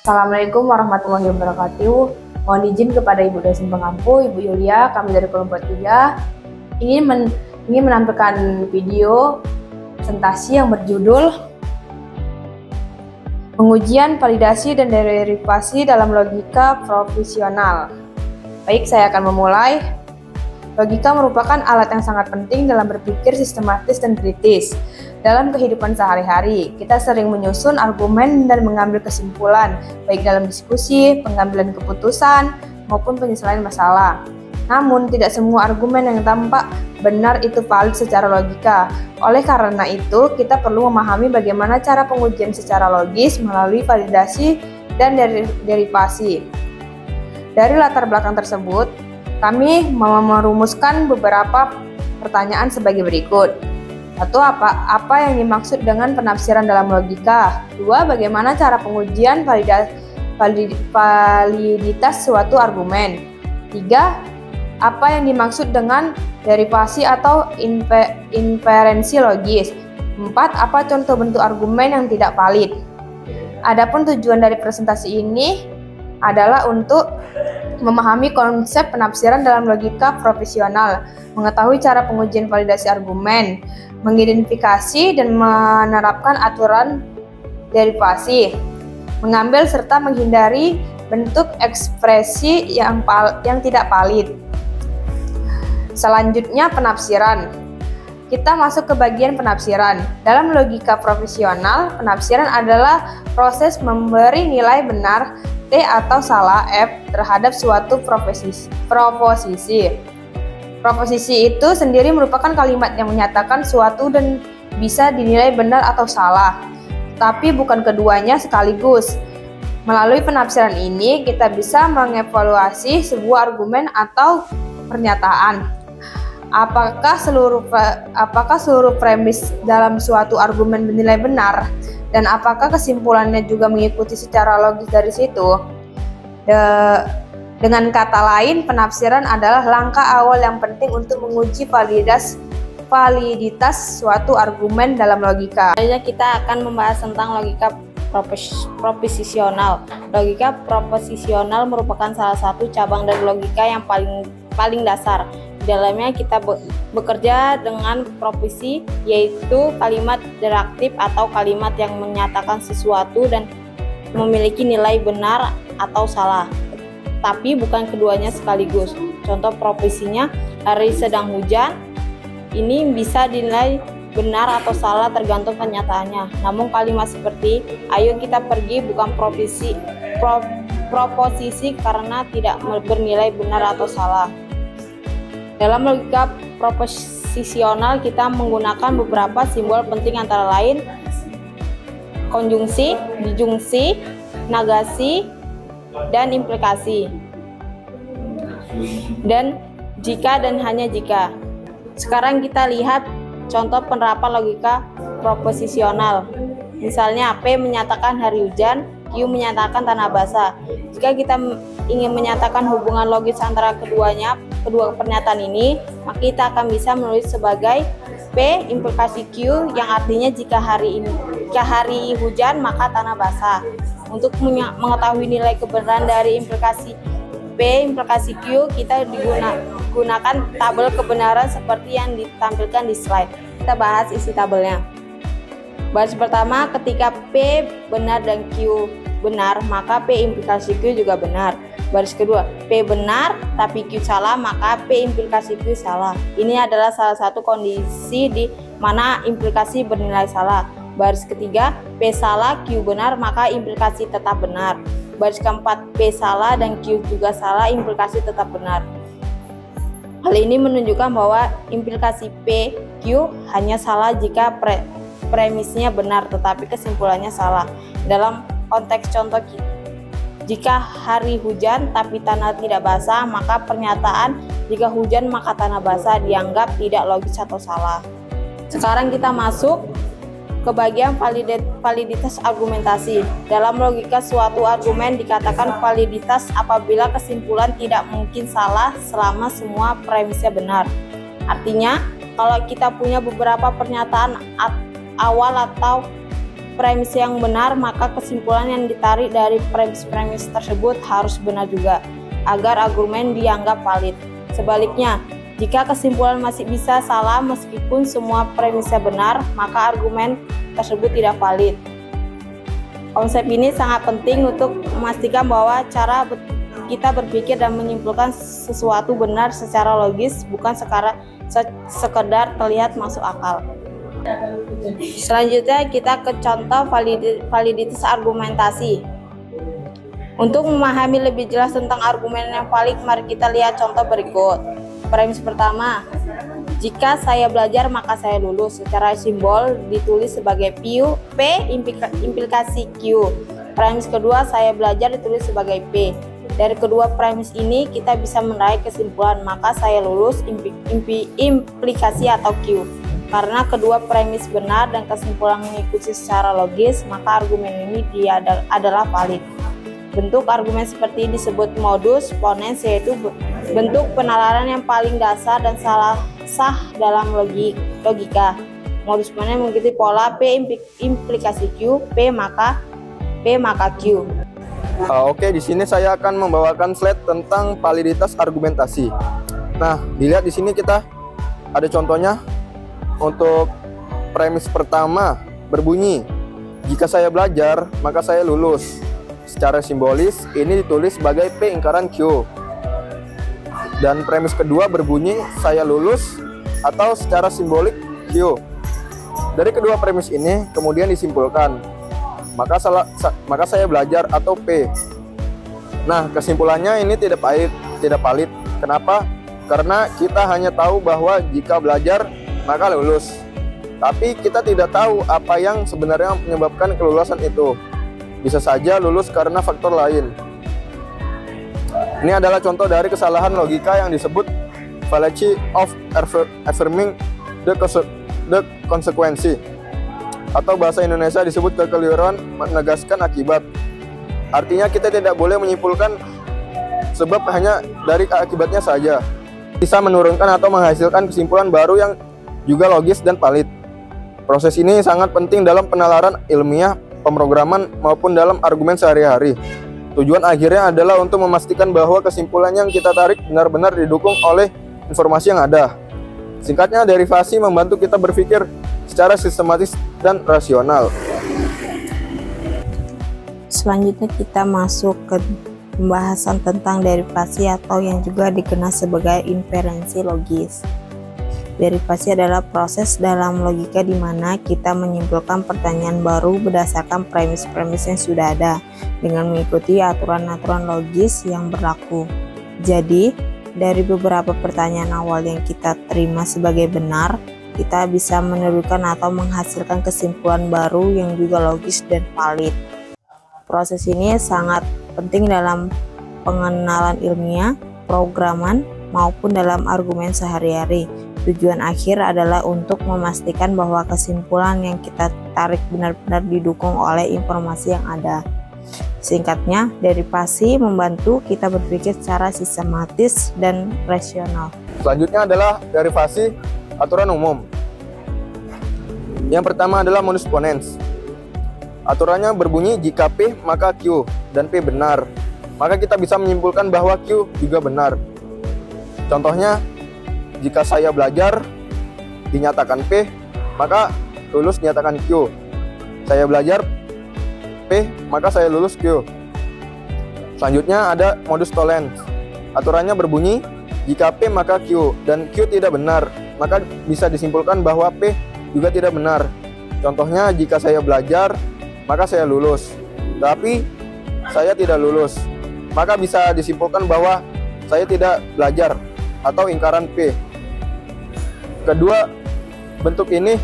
Assalamualaikum warahmatullahi wabarakatuh. Mohon izin kepada Ibu dosen pengampu, Ibu Yulia, kami dari kelompok 3 ingin menampilkan video presentasi yang berjudul Pengujian, Validasi, dan Derivasi dalam Logika Profesional. Baik, saya akan memulai. Logika merupakan alat yang sangat penting dalam berpikir sistematis dan kritis. Dalam kehidupan sehari-hari, kita sering menyusun argumen dan mengambil kesimpulan, baik dalam diskusi, pengambilan keputusan, maupun penyelesaian masalah. Namun, tidak semua argumen yang tampak benar itu valid secara logika. Oleh karena itu, kita perlu memahami bagaimana cara pengujian secara logis melalui validasi dan derivasi. Dari latar belakang tersebut, kami merumuskan beberapa pertanyaan sebagai berikut. 1. Apa yang dimaksud dengan penafsiran dalam logika? 2. Bagaimana cara pengujian validitas suatu argumen? 3. Apa yang dimaksud dengan derivasi atau inferensi logis? 4. Apa contoh bentuk argumen yang tidak valid? Adapun tujuan dari presentasi ini adalah untuk memahami konsep penafsiran dalam logika profesional, mengetahui cara pengujian validasi argumen, mengidentifikasi dan menerapkan aturan derivasi, mengambil serta menghindari bentuk ekspresi yang tidak valid. Selanjutnya, penafsiran. Kita masuk ke bagian penafsiran. Dalam logika profesional, penafsiran adalah proses memberi nilai benar T atau salah F terhadap suatu proposisi. Proposisi itu sendiri merupakan kalimat yang menyatakan suatu dan bisa dinilai benar atau salah, tapi bukan keduanya sekaligus. Melalui penafsiran ini, kita bisa mengevaluasi sebuah argumen atau pernyataan. Apakah seluruh premis dalam suatu argumen dinilai benar, dan apakah kesimpulannya juga mengikuti secara logis dari situ? Dengan kata lain, penafsiran adalah langkah awal yang penting untuk menguji validitas suatu argumen dalam logika. Selanjutnya kita akan membahas tentang logika proposisional. Logika proposisional merupakan salah satu cabang dari logika yang paling dasar. Di dalamnya kita bekerja dengan proposisi, yaitu kalimat deraktif atau kalimat yang menyatakan sesuatu dan memiliki nilai benar atau salah, tapi bukan keduanya sekaligus. Contoh proposisinya, hari sedang hujan. Ini bisa dinilai benar atau salah tergantung kenyataannya. Namun kalimat seperti ayo kita pergi bukan proposisi karena tidak bernilai benar atau salah. Dalam logika proposisional kita menggunakan beberapa simbol penting antara lain konjungsi, disjungsi, negasi, dan implikasi. Dan jika dan hanya jika. Sekarang kita lihat contoh penerapan logika proposisional. Misalnya P menyatakan hari hujan, Q menyatakan tanah basah. Jika kita ingin menyatakan hubungan logis antara kedua pernyataan ini, maka kita akan bisa menulis sebagai P implikasi Q yang artinya jika hari hujan maka tanah basah. Untuk mengetahui nilai kebenaran dari implikasi P implikasi Q, kita gunakan tabel kebenaran seperti yang ditampilkan di slide. Kita bahas isi tabelnya. Baris pertama, ketika P benar dan Q benar, maka P implikasi Q juga benar. Baris kedua, P benar tapi Q salah, maka P implikasi Q salah. Ini adalah salah satu kondisi di mana implikasi bernilai salah. Baris ketiga, P salah, Q benar, maka implikasi tetap benar. Baris keempat, P salah dan Q juga salah, implikasi tetap benar. Hal ini menunjukkan bahwa implikasi P, Q hanya salah jika premisnya benar tetapi kesimpulannya salah. Dalam konteks contoh, jika hari hujan tapi tanah tidak basah, maka pernyataan jika hujan maka tanah basah dianggap tidak logis atau salah. Sekarang kita masuk ke bagian validitas argumentasi. Dalam logika, suatu argumen dikatakan validitas apabila kesimpulan tidak mungkin salah selama semua premisnya benar. Artinya, kalau kita punya beberapa pernyataan awal atau premis yang benar, maka kesimpulan yang ditarik dari premis-premis tersebut harus benar juga, agar argumen dianggap valid. Sebaliknya, jika kesimpulan masih bisa salah meskipun semua premisnya benar, maka argumen tersebut tidak valid. Konsep ini sangat penting untuk memastikan bahwa cara kita berpikir dan menyimpulkan sesuatu benar secara logis, bukan sekedar terlihat masuk akal. Selanjutnya kita ke contoh validitas argumentasi. Untuk memahami lebih jelas tentang argumen yang valid, mari kita lihat contoh berikut. Premis pertama, jika saya belajar maka saya lulus. Secara simbol ditulis sebagai P implikasi Q. Premis kedua, saya belajar ditulis sebagai P. Dari kedua premis ini kita bisa menarik kesimpulan maka saya lulus implikasi atau Q. Karena kedua premis benar dan kesimpulan mengikuti secara logis, maka argumen ini adalah valid. Bentuk argumen seperti ini disebut modus ponens, yaitu bentuk penalaran yang paling dasar dan sah dalam logika. Modus ponens mengikuti pola P implikasi Q, P maka Q. Oke, di sini saya akan membawakan slide tentang validitas argumentasi. Nah, dilihat di sini kita ada contohnya. Untuk premis pertama berbunyi, jika saya belajar maka saya lulus. Secara simbolis ini ditulis sebagai P lingkaran Q. Dan premis kedua berbunyi, saya lulus atau secara simbolik Q. Dari kedua premis ini kemudian disimpulkan, maka saya belajar atau P. Nah, kesimpulannya ini tidak valid. Kenapa? Karena kita hanya tahu bahwa jika belajar maka lulus, tapi kita tidak tahu apa yang sebenarnya menyebabkan kelulusan itu. Bisa saja lulus karena faktor lain. Ini adalah contoh dari kesalahan logika yang disebut fallacy of affirming the consequence, atau bahasa Indonesia disebut kekeliruan menegaskan akibat. Artinya kita tidak boleh menyimpulkan sebab hanya dari akibatnya saja. Bisa menurunkan atau menghasilkan kesimpulan baru yang juga logis dan valid. Proses ini sangat penting dalam penalaran ilmiah, pemrograman, maupun dalam argumen sehari-hari. Tujuan akhirnya adalah untuk memastikan bahwa kesimpulan yang kita tarik benar-benar didukung oleh informasi yang ada. Singkatnya, derivasi membantu kita berpikir secara sistematis dan rasional. Selanjutnya kita masuk ke pembahasan tentang derivasi atau yang juga dikenal sebagai inferensi logis. Derivasi adalah proses dalam logika di mana kita menyimpulkan pertanyaan baru berdasarkan premis-premis yang sudah ada dengan mengikuti aturan-aturan logis yang berlaku. Jadi, dari beberapa pertanyaan awal yang kita terima sebagai benar, kita bisa menentukan atau menghasilkan kesimpulan baru yang juga logis dan valid. Proses ini sangat penting dalam pengenalan ilmiah, programan, maupun dalam argumen sehari-hari. Tujuan akhir adalah untuk memastikan bahwa kesimpulan yang kita tarik benar-benar didukung oleh informasi yang ada. Singkatnya, derivasi membantu kita berpikir secara sistematis dan rasional. Selanjutnya adalah derivasi aturan umum. Yang pertama adalah modus ponens. Aturannya berbunyi, jika P maka Q dan P benar, maka kita bisa menyimpulkan bahwa Q juga benar. Contohnya, jika saya belajar dinyatakan P, maka lulus dinyatakan Q. Saya belajar P, maka saya lulus Q. Selanjutnya ada modus tollens. Aturannya berbunyi, jika P maka Q dan Q tidak benar, maka bisa disimpulkan bahwa P juga tidak benar. Contohnya, jika saya belajar maka saya lulus, tapi saya tidak lulus, maka bisa disimpulkan bahwa saya tidak belajar atau ingkaran P. Kedua bentuk ini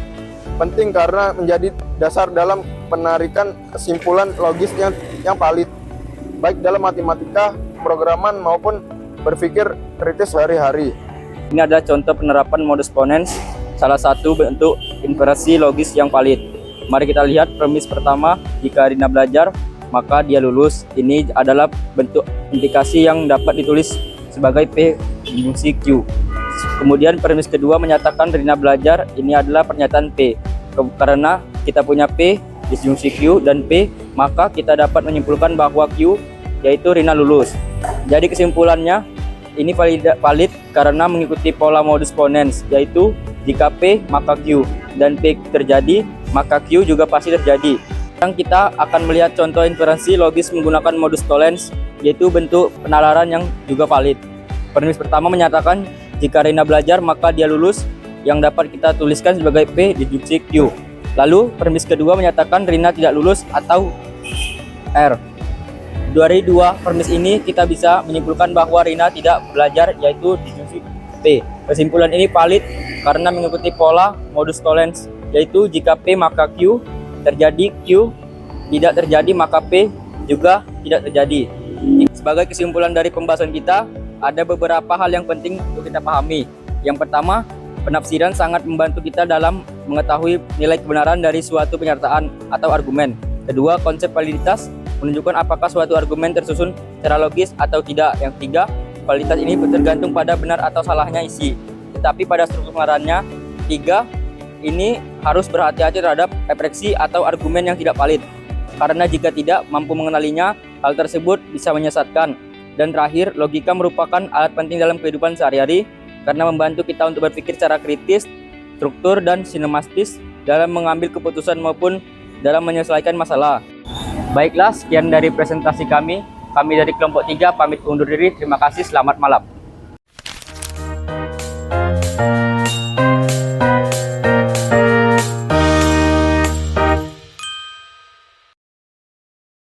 penting karena menjadi dasar dalam penarikan kesimpulan logis yang valid, baik dalam matematika, programan, maupun berpikir kritis sehari-hari. Ini adalah contoh penerapan modus ponens, salah satu bentuk inferensi logis yang valid. Mari kita lihat premis pertama, jika Rina belajar, maka dia lulus. Ini adalah bentuk implikasi yang dapat ditulis sebagai P fungsi Q. Kemudian premis kedua menyatakan Rina belajar, ini adalah pernyataan P. Karena kita punya P, disjungsi Q dan P, maka kita dapat menyimpulkan bahwa Q yaitu Rina lulus. Jadi kesimpulannya ini valid karena mengikuti pola modus ponens, yaitu jika P maka Q dan P terjadi maka Q juga pasti terjadi. Sekarang kita akan melihat contoh inferensi logis menggunakan modus tollens, yaitu bentuk penalaran yang juga valid. Premis pertama menyatakan jika Rina belajar maka dia lulus, yang dapat kita tuliskan sebagai P disjungsi Q. Lalu premis kedua menyatakan Rina tidak lulus atau R. Dari dua premis ini kita bisa menyimpulkan bahwa Rina tidak belajar, yaitu disjungsi P. Kesimpulan ini valid karena mengikuti pola modus tollens, yaitu jika P maka Q terjadi, Q tidak terjadi maka P juga tidak terjadi. Sebagai kesimpulan dari pembahasan kita, ada beberapa hal yang penting untuk kita pahami. Yang pertama, penafsiran sangat membantu kita dalam mengetahui nilai kebenaran dari suatu pernyataan atau argumen. Kedua, konsep validitas menunjukkan apakah suatu argumen tersusun secara logis atau tidak. Yang ketiga, validitas ini tergantung pada benar atau salahnya isi. Tetapi pada struktur pengarangnya, tiga, ini harus berhati-hati terhadap refleksi atau argumen yang tidak valid. Karena jika tidak mampu mengenalinya, hal tersebut bisa menyesatkan. Dan terakhir, logika merupakan alat penting dalam kehidupan sehari-hari karena membantu kita untuk berpikir secara kritis, struktur, dan sinematis dalam mengambil keputusan maupun dalam menyelesaikan masalah. Baiklah, sekian dari presentasi kami. Kami dari kelompok 3 pamit undur diri. Terima kasih, selamat malam.